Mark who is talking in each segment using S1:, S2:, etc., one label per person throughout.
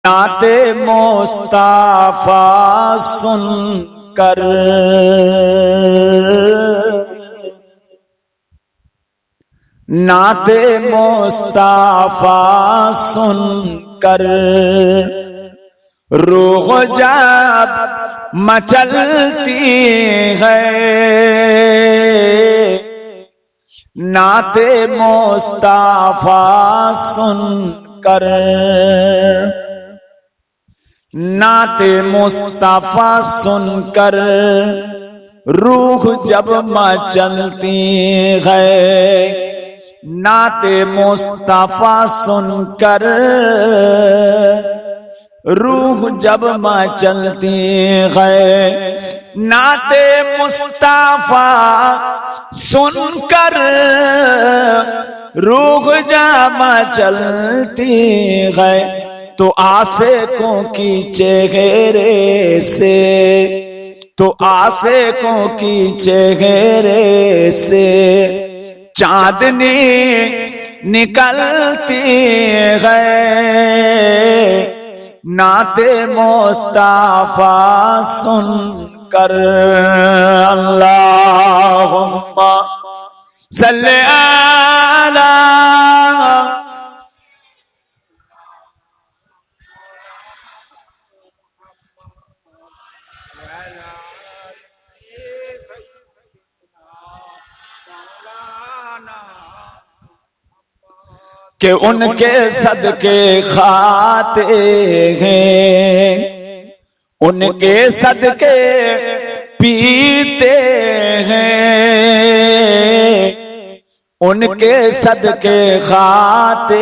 S1: نعت مصطفیٰ سن کر نعت مصطفیٰ سن کر روح جب مچلتی ہے نعت مصطفیٰ سن کر نعت مصطفیٰ سن کر روح جب مچلتی ہے نعت مصطفیٰ سن کر روح جب مچلتی ہے نعت مصطفیٰ سن کر روح جب مچلتی ہے تو عاشقوں کی چہرے سے تو عاشقوں کی چہرے سے چاندنی نکلتی ہے نعت مصطفیٰ سن کر اللہم صلی علی کہ ان کے صدقے کھاتے ہیں ان کے صدقے پیتے ہیں ان کے صدقے کھاتے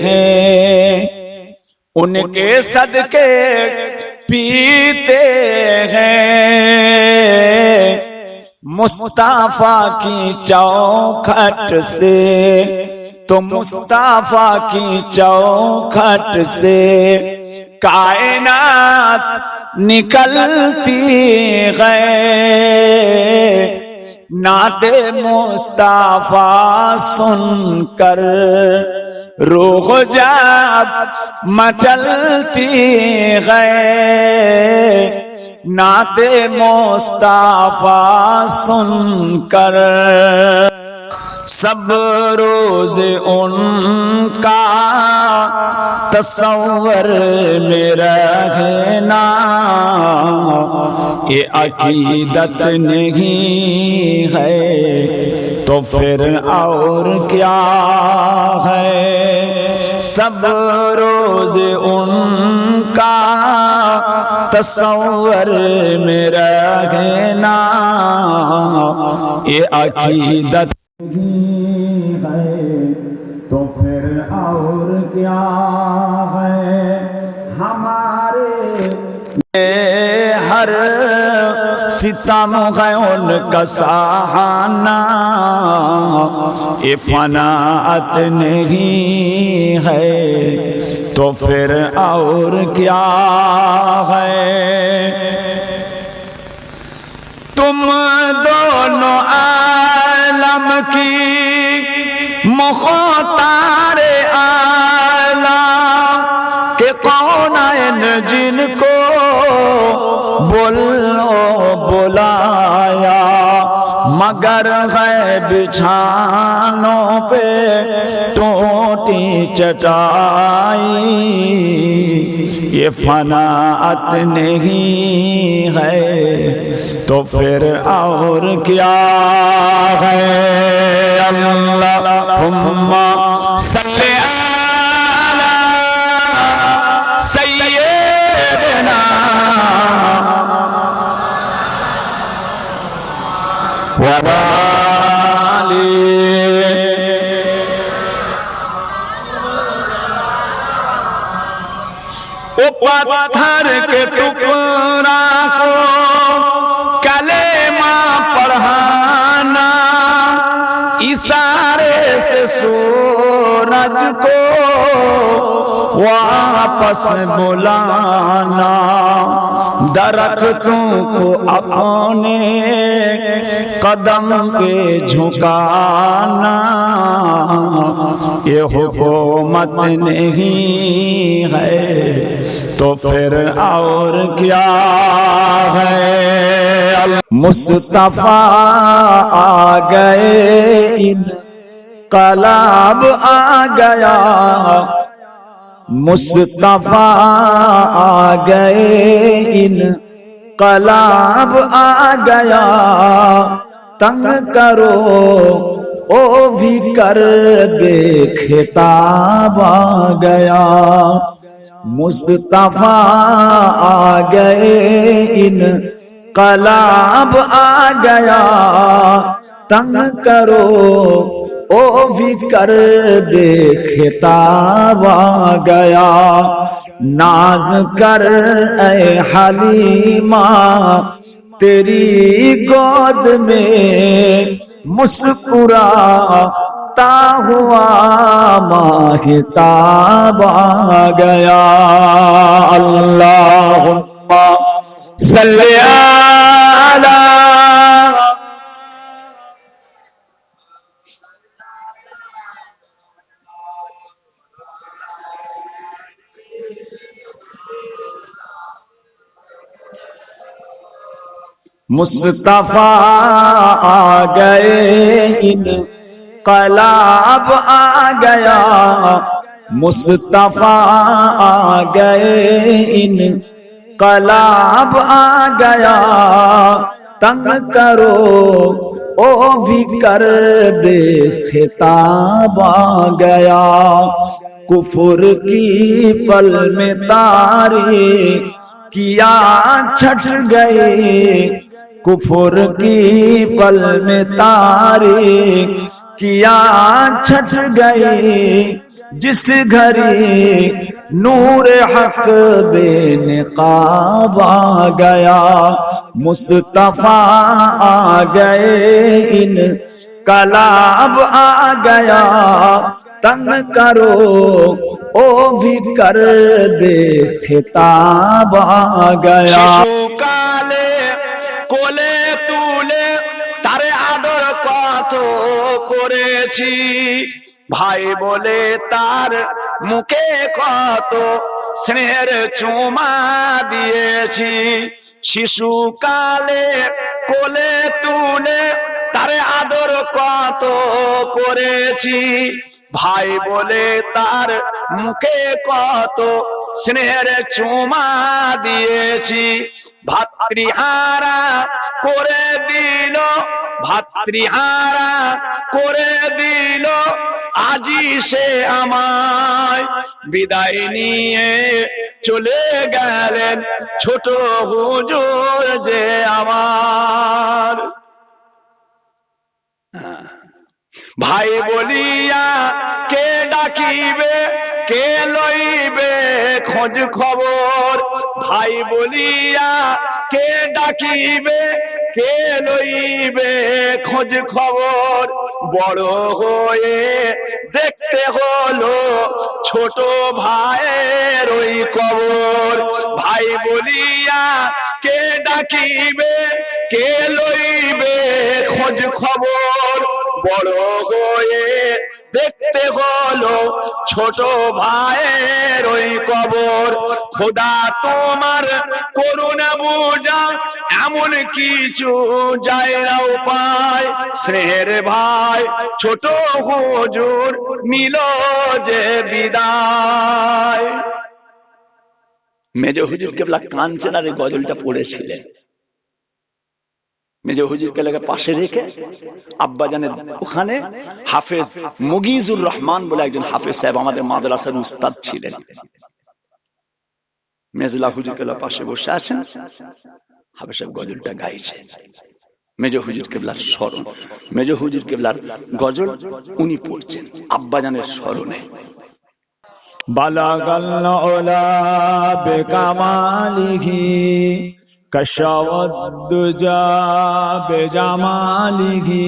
S1: ہیں ان کے صدقے پیتے ہیں مصطفیٰ کی چوکھٹ سے تو مصطفیٰ کی چوکھٹ سے کائنات نکلتی ہے نعت مصطفیٰ سن کر روح جب مچلتی ہے نعت مصطفیٰ سن کر سب روز ان کا تصور میں رہنا یہ عقیدت نہیں ہے تو پھر اور کیا ہے سب روز ان کا تصور میں رہنا یہ عقیدت ہے تو پھر اور کیا ہے ہمارے ہر ستم ہے ان کا سہانا یہ فناعت نہیں ہے تو پھر اور کیا ہے تم دونوں عالم کی مختار عالم کہ کونین جن کو بلایا مگر غیب چھانوں پہ ٹوٹی چٹائی یہ فناعت نہیں ہے تو پھر اور کیا ہے اللہم صلی علی سیدنا وآلہ او پتھر کے ٹکڑا کو کلمہ پڑھانا اشارے سے سورج کو واپس بلانا، درختوں کو اپنے قدم پہ جھکانا، یہ حکومت نہیں ہے تو پھر اور کیا ہے؟
S2: مصطفیٰ آ گئے، انقلاب آ گیا، مصطفیٰ آ گئے، انقلاب آ گیا، تنگ کرو او بھی کر بے خطاب آ گیا، مصطفیٰ آ گئے، انقلاب آ گیا، تنگ کرو او بھی کر بے خطاب آ گیا، ناز کر اے حلیمہ تیری گود میں مسکراتا ہوا ماہتاب آ گیا، اللہم صلی علی مصطفیٰ آ گئے، انقلاب آ گیا، مصطفیٰ آ گئے، انقلاب آ گیا، تنگ کرو او بھی کر بے خطاب آ گیا، کفر کی پل میں تاریخ کیا چھٹ گئی، کفر کی پل میں تاریخ کیا چھٹ گئی، جس گھڑی نور حق بے نقاب آ گیا، مصطفیٰ آ گئے، انقلاب آ گیا، تنگ کرو او بھی کر بے خطاب آ گیا،
S1: শিশুকালে কোলে তুলে তারে আদর কত করেছি, ভাই বলে তার মুখে কত স্নেহের চুমা দিয়েছি, শিশুকালে কোলে তুলে তারে আদর কত করেছি, ভাই বলে তার মুখে কত স্নেহের চুমা দিয়েছি, ভাতৃহারা করে দিল, ভাতৃহারা করে দিল, আজি সে আমায় বিদায় নিয়ে চলে গেলেন ছোট হুজুর যে আমার, ভাই বলিয়া কে ডাকিবে, কে লইবে খোঁজ খবর, ভাই বলিয়া কে ডাকিবে, কে লইবে খোঁজ খবর, বড় হয়ে দেখতে হলো ছোট ভাইয়ের ওই কবর, ভাই বলিয়া কে ডাকিবে, কে লইবে খোঁজ খবর, বড় হয়ে দেখতে হলো ছোট ভাইয়ের ওই কবর, খোদা তোমার করুণা বুঝা এমন কিছু যায় না উপায়, স্নেহের ভাই ছোট হুজুর নিল যে বিদায়। মেজ হুজুর কেবলা কাঞ্চন আর এই গজলটা পড়েছিলেন, মেজ হুজুরকে লেগে পাশে রেখে আব্বাজানের ওখানে হাফেজ মুগিজুর রহমান বলে একজন হাফেজ সাহেব আমাদের মাদ্রাসার উস্তাদ ছিলেন, মেজলা হুজুরকে পাশে বসে আছেন, হাফেজ সাহেব গজলটা গাইছে, মেজ হুজুর কেবলার স্মরণ, মেজ হুজুর কেবলার গজল উনি পড়ছেন আব্বাজানের স্মরণে।
S2: বালাগাল উলা বিকামালিহি কশাওয়াদ্দুজা বিজামালিহি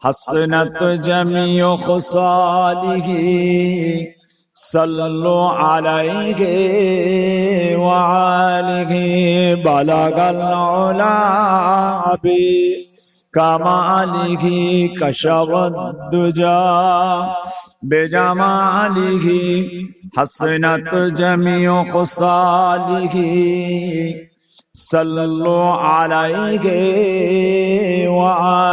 S2: হাসনাত জামিউ খুসালিহি صلوا عليه وآله بلغ العلا بكماله كشف الدجى بجماله حسنت جميع خصاله صلوا عليه وآله